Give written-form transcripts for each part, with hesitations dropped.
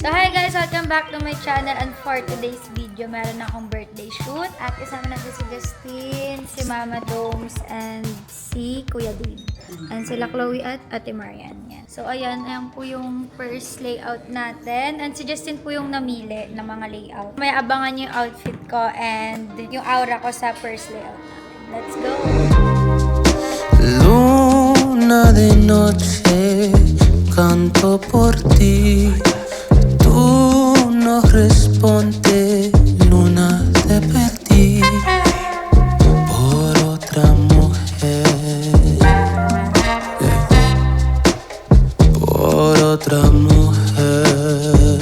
So hi guys! Welcome back to my channel, and for today's video, meron akong birthday shoot at kasama natin si Justin, si Mama Domes, and si Kuya Dave. And sila Chloe at Ate Marian. Yan. So ayan po yung first layout natin, and si Justin po yung namili ng mga layout. May abangan yung outfit ko and yung aura ko sa first layout natin. Let's go! Luna de noche, canto por ti. Tú no respondes, luna, te perdí por otra mujer, por otra mujer,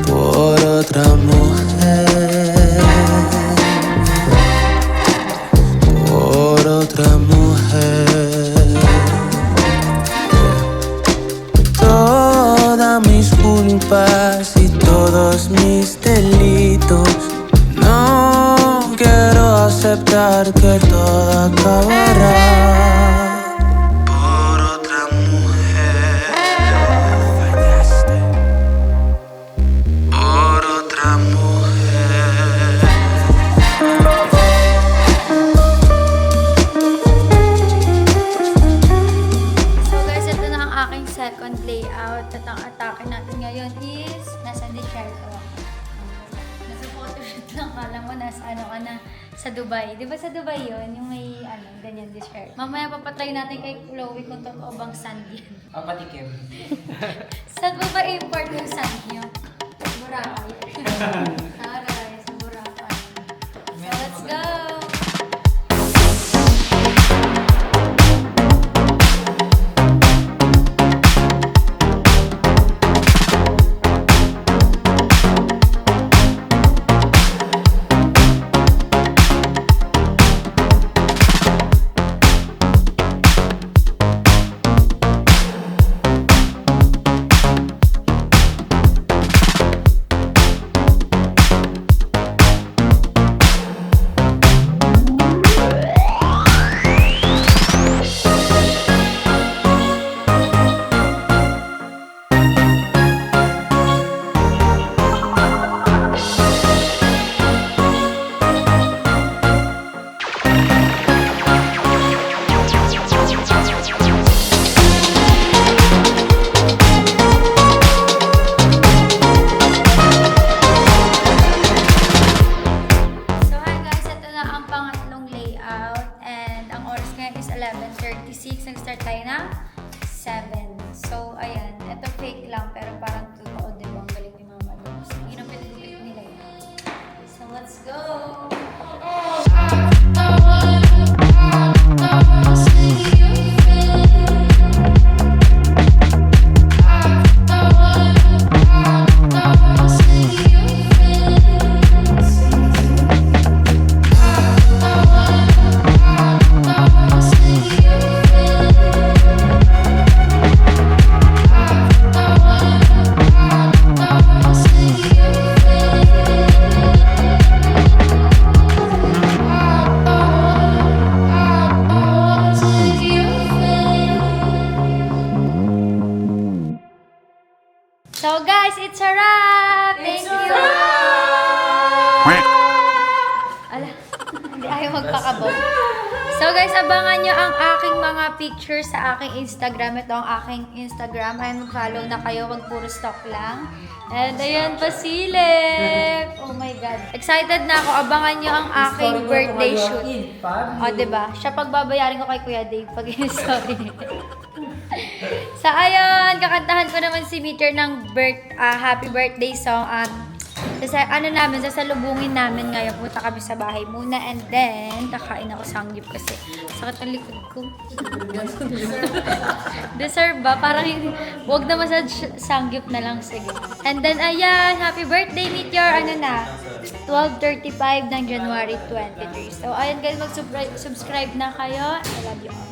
por otra mujer, por otra mujer. Mis culpas y todos mis delitos. No quiero aceptar que todo acabará por otra mujer. Fallaste por otra mujer. So guys, ito na ang aking second layout. At ang atake natin ngayon is nasa desierto. Nasa photoshoot lang. Kala mo nasa ano ka na sa Dubai. Di ba sa Dubai yun? Yung may ganyan desert. Mamaya papatry natin kay Chloe kung totoo bang sand yan. Patikim. Saan ba import yung sand nyo? Boracay. Aray, sa Boracay. So let's go! Nag-start tayo ng 7. So, ayan. Ito fake lang, pero parang totoo, diba? Ang galing ni Mama Doms. Ginupit-gupit nila yun. So, let's go! So guys, it's a wrap! Thank you! Ala, hindi ayaw magpakabog. So guys, abangan nyo ang aking mga pictures sa aking Instagram. Ito ang aking Instagram. Ay, mag-follow na kayo. Wag puro stock lang. And ayan, pasilip! Oh my God. Excited na ako. Abangan nyo ang aking birthday shoot. O, diba? Siya pagbabayarin ko kay Kuya Dave pag sorry. So, ayun, kakantahan ko naman si Meteor ng happy birthday song at sasalubungin namin ngayon. Punta kami sa bahay muna and then kakain ako sangyup kasi sakit ang likod ko. Deserve ba? Parang wag na massage, sangyup na lang. Sige. And then, ayan, happy birthday Meteor. Ano na? 12:35 ng January 23. So, ayun guys, mag-subscribe na kayo. I love you all.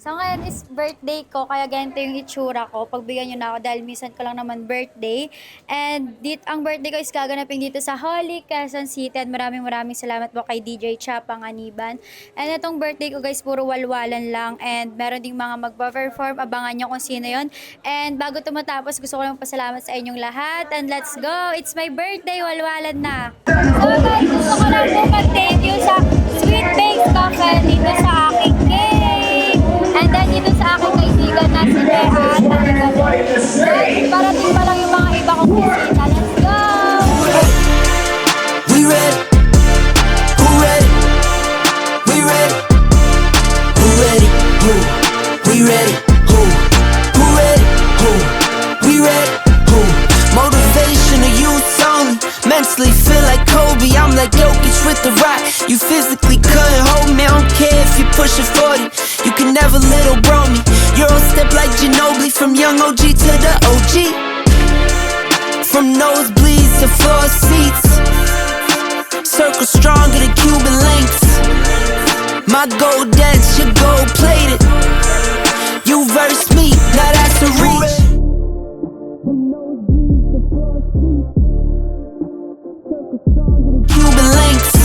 So ngayon is birthday ko, kaya ganito yung itsura ko. Pagbigyan nyo na ako dahil minsan ko lang naman birthday. And ang birthday ko is gaganapin dito sa Holy Quezon City. At maraming salamat po kay DJ Chapang Aniban. And itong birthday ko guys, puro walwalan lang. And meron ding mga magpa-perform. Abangan nyo kung sino yon. And bago tumatapos, gusto ko lang pasalamat sa inyong lahat. And let's go! It's my birthday, walwalan na! So guys, gusto ko lang po mag-thank you sa Sweet Bakes Cafe dito sa aking cake. And then dito sa aking kaibigan na si Bea at parating pa lang yung mga iba kong bisita. Let's go! We ready? Who ready? We ready? Who ready? Who? We ready? Who? Who ready? Who? We ready? Who? Motivation to youth only. Mentally feel like Kobe. I'm like Jokic with the rock. You physically couldn't hold me. I don't care if you're pushing 40. You can never little bro me. Euro step like Ginobili. From young OG to the OG. From nosebleeds to floor seats. Circle stronger than Cuban links. My gold dance, your gold plated. You verse me, now that's a reach. Cuban links.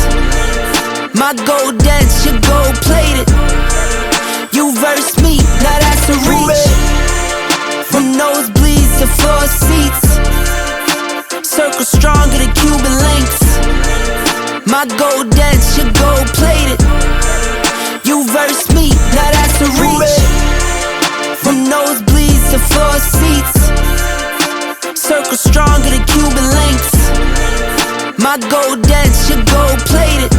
My gold dance, your gold plated. You verse me, now that's a reach. From nosebleeds to floor seats. Circle stronger than Cuban links. My gold dance, your gold plated. You verse me, now that's a reach. From nosebleeds to floor seats. Circle stronger than Cuban links. My gold dance, your gold plated.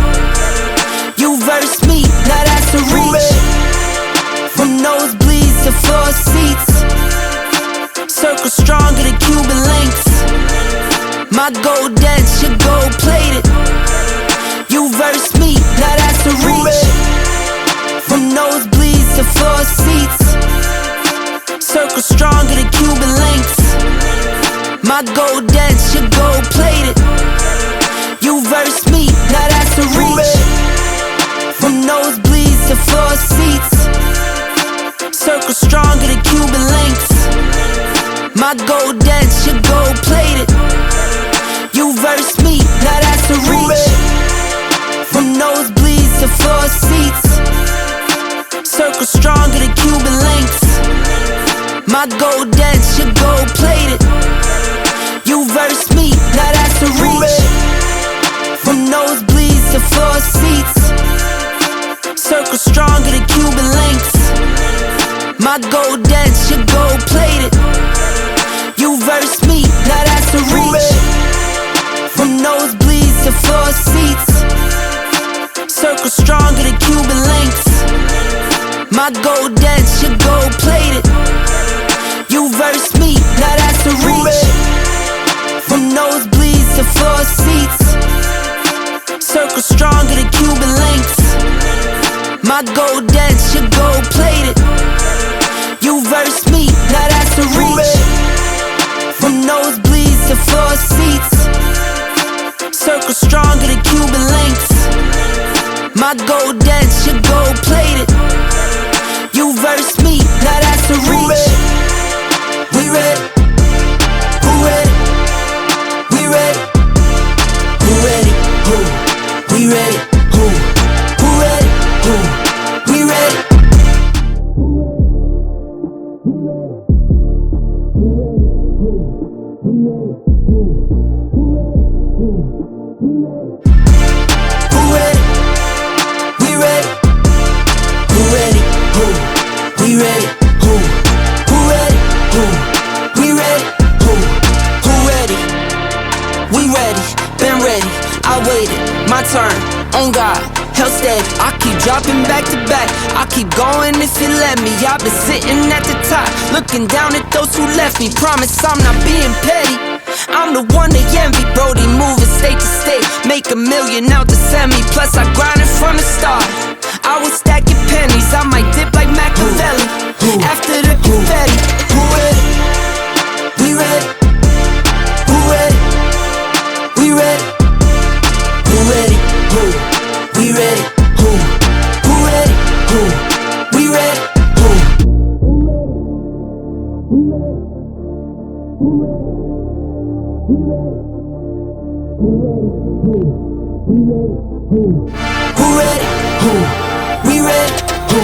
You verse me, now that's a reach. From nosebleeds to floor seats. Circle stronger than Cuban links. My gold dance, your gold plated. You verse me, now that's a reach. From nosebleeds to floor seats. Circle stronger than Cuban links. My gold dance, your gold plated. You verse me, now that's a reach. From nosebleeds to floor seats. Circle stronger than Cuban links. My gold dance, your gold plated. You verse me, now that's a reach. From nosebleeds to floor seats. Circle stronger than Cuban links. My gold dance, your gold plated. You verse me, now that's a reach. From nosebleeds to floor seats. Circle stronger than Cuban links. My gold dance, your gold plated. You verse me, now that's a reach. From nosebleeds to floor seats. Circle stronger than Cuban links. My gold dance, your gold plated. You verse me, now that's a reach. From nosebleeds to floor seats. Circle stronger than Cuban links. My gold dance, your gold plated. You verse me, now that's a reach. From nosebleeds to floor seats. Circle stronger than Cuban links. My gold dance, your gold plated. You verse me, now that's a reach. We ready? Who ready? We ready? Who ready? Who? We ready? Who? Who ready? Who? We ready? Who ready? We ready? Who ready? Who? We ready? Who? Who ready? Who? We ready? Who? Who ready? We ready, been ready, I waited, my turn, on God, held steady. I keep dropping back to back, I keep going if you let me. I've been sitting at the top, looking down at those who left me. Promise I'm not being petty, I'm the one they envy. Brody moving state to state, make $1 million out the semi. Plus I grinded from the start, I was stacking pennies. I might dip like Machiavelli, after the confetti. Who ready? We ready? Who ready? We ready? Who ready? Who? We ready? Who? Who ready? Who? We ready? Who? Who ready? Who? We ready? Who?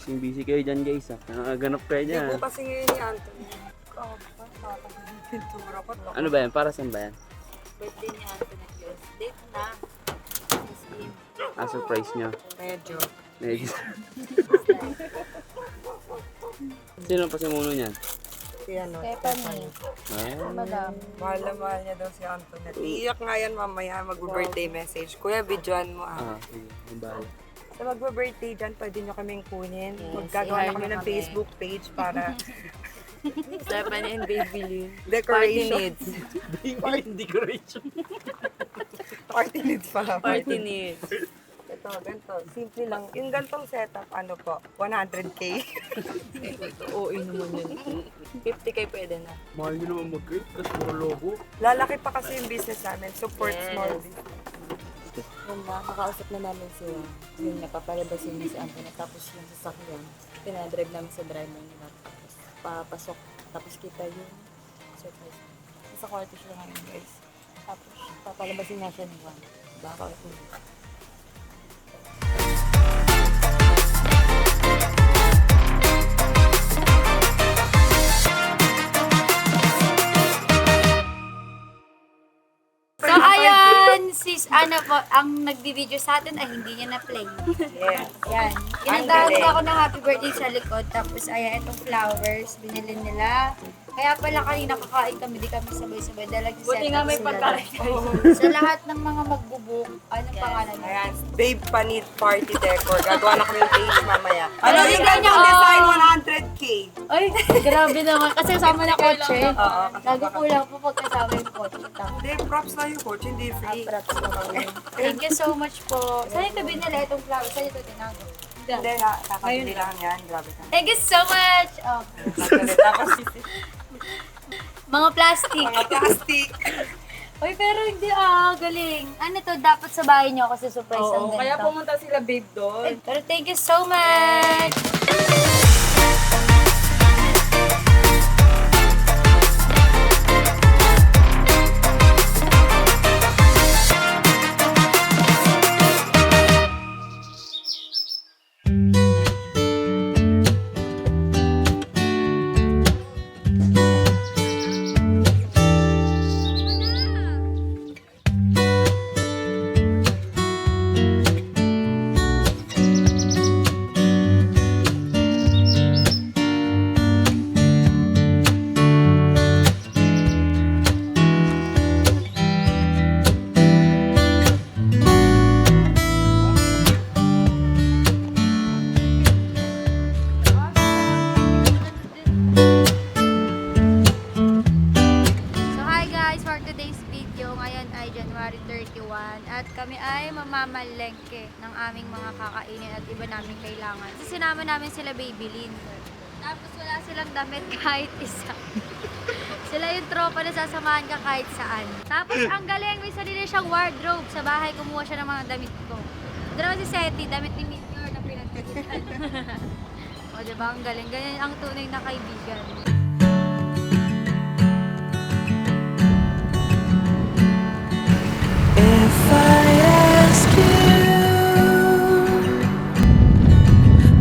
Busy kayo dyan guys ah. Nakaganap kayo Hindi dyan. po kasi ngayon ni Anthony. Pintura ko. Ano ba yan? Para saan ba yan? Birthday ni Anthony yun. Date na. Ah, surprise nyo. Medyo. Medyo. Sino pa si Muno niyan? Si ano? Stephanie. Ah, Madam. Mahal na mahal niya daw si Anthony. Iiyak nga yan mamaya mag-birthday message. Kuya, videoan mo ah. sige. Ang bahala. Sa mag-birthday dyan, pwede nyo kaming kunin. Yes, Magkagawa i-hire na kami nyo ng kami. Facebook page para Stephanie and Baby Lynn. decoration. Decoration. Party needs pala. Party needs. Ito, ganito. Simple lang. Yung gantong setup, ano po, 100K. Oo, naman yun. 50K pwede na. Mahal nyo naman mag-create kasi puro logo. Lalaki pa kasi yung business namin. Support Yes. small business. Yun na, makausap na namin siya. Yun, napapalabasin niya si Anthony. Tapos yung sasakyan, pinadrive namin sa driver nila. Tapos papasok. Tapos kita yung surprise. Nasa kwarto siya ngayon guys. Tapos papalabasin niya siya ng van. Baka ano po, ang nagbibideo sa atin ay hindi niya na-play. Yes. Yan. Inandahan ko ako ng happy birthday sa likod. Tapos, ayan, itong flowers, binili nila. Kaya pala kanina kakain kami, di kami sabay-sabay. Dahil Buti nga may pagkain. Sa lahat ng mga magbubuk, anong pangalan niya? Ayan, Babe Panit Party Decor. Gagawa na kami yung page mamaya. Ano Ano yung yung ganyang ganyan? design? 100K. Ay, grabe naman. Kasi kasama na kotse. Oo. Gago kulang po pag kasama yung kotse. Hindi, props na yung coach, hindi free. Thank you so much po. Saan ito binila itong flowers? Saan ito tinago? Hindi, kakabili lang yan. Grabe ka. Thank you so much! Oh, Tapos, mga plastic. mga plastic. Uy, pero hindi galing. Ano to, dapat sa bahay niyo kasi surprise ang Oo, kaya ganito. pumunta sila babe doon. Pero thank you so much! So hi guys, for today's video, ngayon ay January 31 at kami ay mamamalengke ng aming mga kakainin at iba naming kailangan. So sinama namin sila Babylin. Tapos wala silang damit kahit isa. Sila yung tropa na sasamahan ka kahit saan. Tapos ang galing, may sarili siyang wardrobe. Sa bahay kumuha siya ng mga damit ko. Ito naman si Seti, damit ni Meteor na pinagkagitan. O diba, ang galing. Ganyan ang tunay na kaibigan. If I ask you,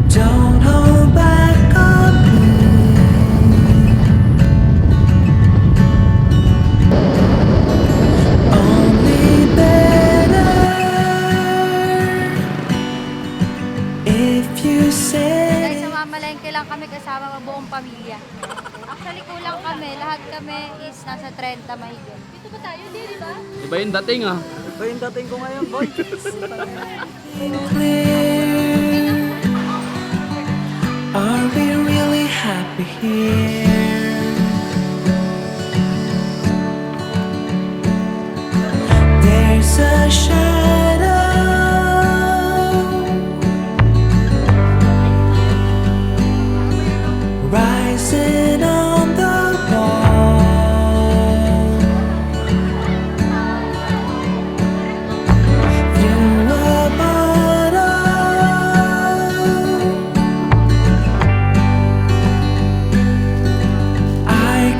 don't hold back on me. Only better if you say. Guys, sa mamalengke lang kami kasama ang buong pamilya. Actually, kulang kami. Lahat kami is nasa 30 mahigit. Dito ba tayo? Hindi, di ba? Iba yung dating ah. Iba yung dating ko ngayon, boy. Clear. Are we really happy here? There's a shadow rising on the wall. Through a bottle, I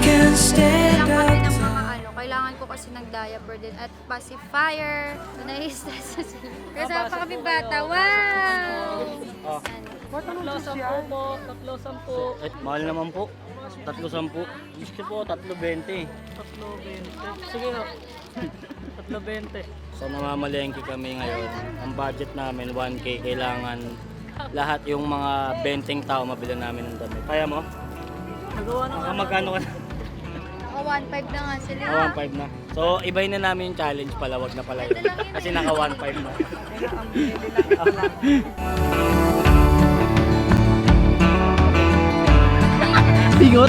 can stand Kailangan kami up. ng mga kailangan ko kasi ng diaper din at pacifier. Na-stress na sila. Kasama pa kami bata. Wow! Mahal naman po. 3.10. Gusto po, 3.20. 3.20. Sige ho. 3.20. So namamalengke kami ngayon. Ang budget namin 1K. Kailangan lahat yung mga 20 tao mabilan namin ng damit. Kaya mo? Nagawa na nga. Magkano ka na? Ako 1.5 na nga sila. 1.5 na. So ibay na namin yung challenge pala. Wag na pala yun. Kasi naka 1.5 na. Bigot!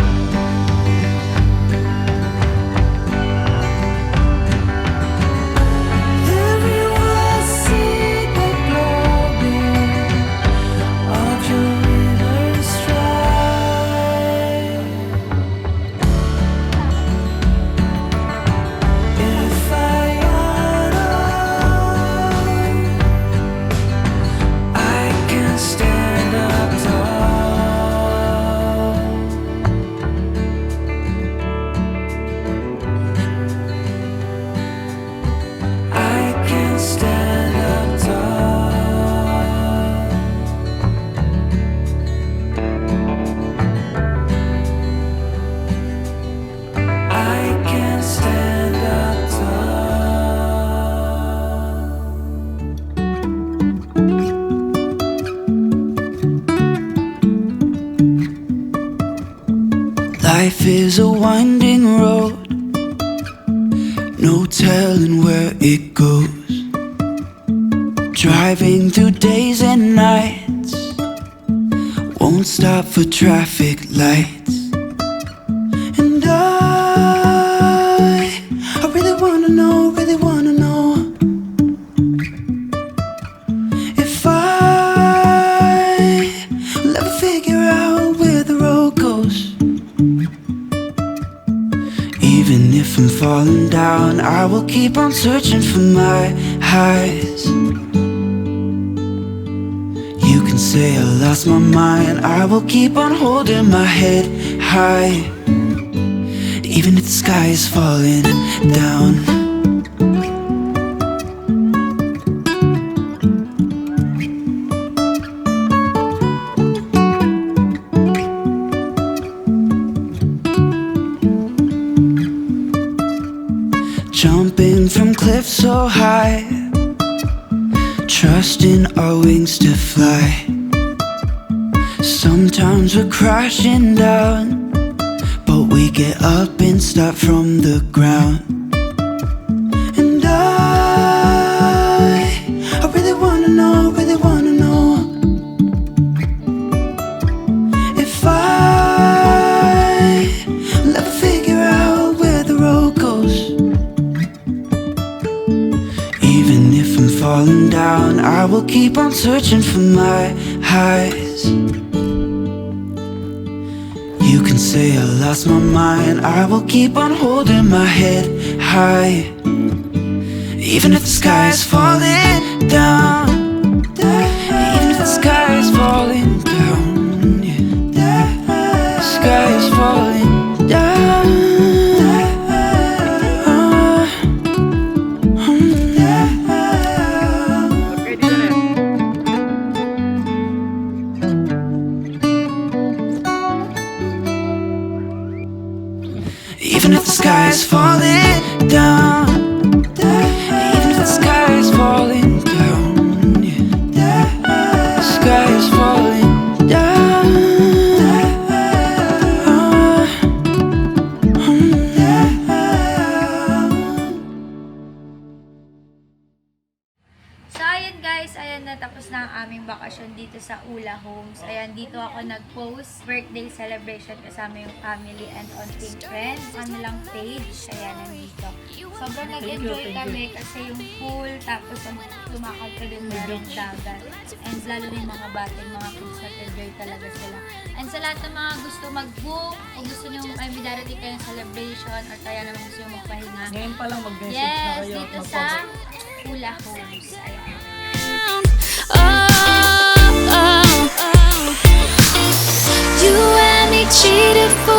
Everyone see the glory of your inner strife. If I I can stand up tall. Life is a winding road, no telling where it goes. Driving through days and nights, won't stop for traffic lights. And I really wanna know, if I'll ever figure out where the road goes. Even if I'm falling down, I will keep on searching for my highs. You can say I lost my mind, I will keep on holding my head high. Even if the sky is falling down. Jumping from cliffs so high, trusting our wings to fly. Sometimes we're crashing down, but we get up and start from the ground. And I really wanna know, if I'll ever figure out where the road goes. Even if I'm falling down, I will keep on searching for my highs. You can say I lost my mind, I will keep on holding my head high. Even if the sky is falling down, even if the sky is falling down, yeah. The sky is falling down. Even if the sky is falling down, even if the sky is falling down, yeah. The sky is falling down. So, ayun guys, ayan natapos na ang aming bakasyon dito sa Ula Homes. Ayan, dito ako nag-post birthday celebration kasama yung family and onting friends. Kanilang page, ayan, nandito. Sobrang nag-enjoy kami kasi yung pool, tapos lumakad ka din merong dagat. And lalo na yung mga bata, yung mga kids, nag-enjoy talaga sila. And sa lahat ng mga gusto mag-book, o gusto nyo, ay may darating kayong celebration, or kaya naman gusto nyo magpahinga. Ngayon pa lang mag-message na Yes, kayo. dito sa Ula Homes. Ayan. You and me cheated for